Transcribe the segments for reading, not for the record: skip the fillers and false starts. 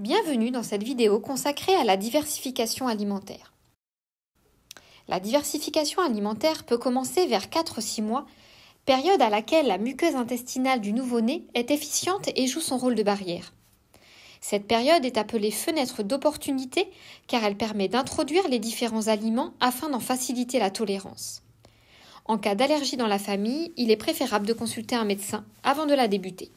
Bienvenue dans cette vidéo consacrée à la diversification alimentaire. La diversification alimentaire peut commencer vers 4-6 mois, période à laquelle la muqueuse intestinale du nouveau-né est efficiente et joue son rôle de barrière. Cette période est appelée fenêtre d'opportunité car elle permet d'introduire les différents aliments afin d'en faciliter la tolérance. En cas d'allergie dans la famille, il est préférable de consulter un médecin avant de la débuter.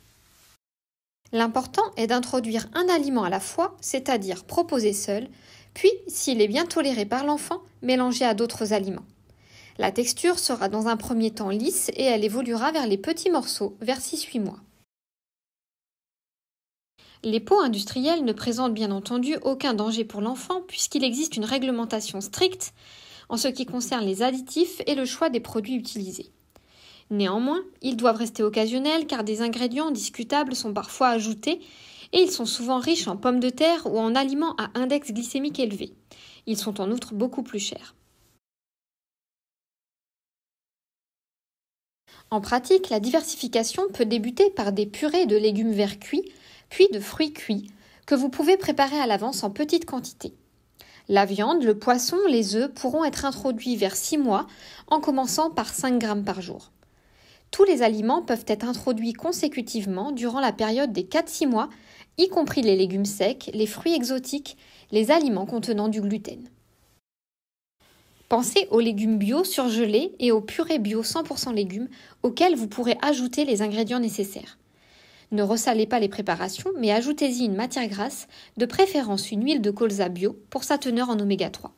L'important est d'introduire un aliment à la fois, c'est-à-dire proposer seul, puis, s'il est bien toléré par l'enfant, mélanger à d'autres aliments. La texture sera dans un premier temps lisse et elle évoluera vers les petits morceaux vers 6-8 mois. Les pots industriels ne présentent bien entendu aucun danger pour l'enfant puisqu'il existe une réglementation stricte en ce qui concerne les additifs et le choix des produits utilisés. Néanmoins, ils doivent rester occasionnels car des ingrédients discutables sont parfois ajoutés et ils sont souvent riches en pommes de terre ou en aliments à index glycémique élevé. Ils sont en outre beaucoup plus chers. En pratique, la diversification peut débuter par des purées de légumes verts cuits, puis de fruits cuits, que vous pouvez préparer à l'avance en petites quantités. La viande, le poisson, les œufs pourront être introduits vers 6 mois en commençant par 5 grammes par jour. Tous les aliments peuvent être introduits consécutivement durant la période des 4-6 mois, y compris les légumes secs, les fruits exotiques, les aliments contenant du gluten. Pensez aux légumes bio surgelés et aux purées bio 100% légumes auxquels vous pourrez ajouter les ingrédients nécessaires. Ne ressalez pas les préparations, mais ajoutez-y une matière grasse, de préférence une huile de colza bio pour sa teneur en oméga 3.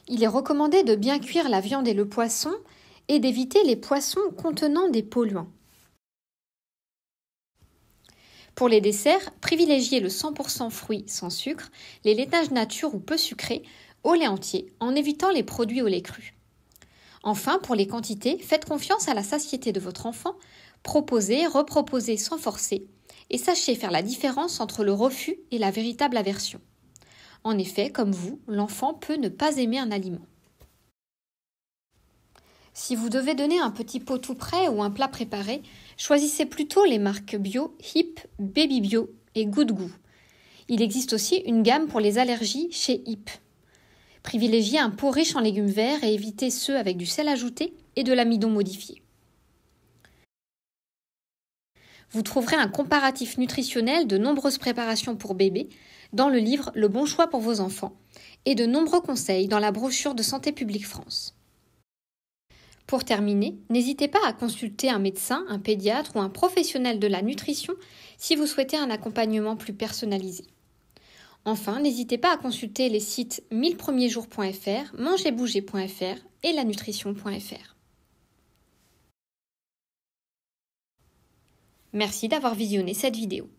Il est recommandé de bien cuire la viande et le poisson et d'éviter les poissons contenant des polluants. Pour les desserts, privilégiez le 100% fruits sans sucre, les laitages nature ou peu sucrés, au lait entier, en évitant les produits au lait cru. Enfin, pour les quantités, faites confiance à la satiété de votre enfant, proposez, reproposez sans forcer, et sachez faire la différence entre le refus et la véritable aversion. En effet, comme vous, l'enfant peut ne pas aimer un aliment. Si vous devez donner un petit pot tout prêt ou un plat préparé, choisissez plutôt les marques bio, Hip, Baby Bio et Good Goût. Il existe aussi une gamme pour les allergies chez Hip. Privilégiez un pot riche en légumes verts et évitez ceux avec du sel ajouté et de l'amidon modifié. Vous trouverez un comparatif nutritionnel de nombreuses préparations pour bébés dans le livre Le bon choix pour vos enfants et de nombreux conseils dans la brochure de Santé publique France. Pour terminer, n'hésitez pas à consulter un médecin, un pédiatre ou un professionnel de la nutrition si vous souhaitez un accompagnement plus personnalisé. Enfin, n'hésitez pas à consulter les sites 1000premiersjours.fr, mangerbouger.fr et lanutrition.fr. Merci d'avoir visionné cette vidéo.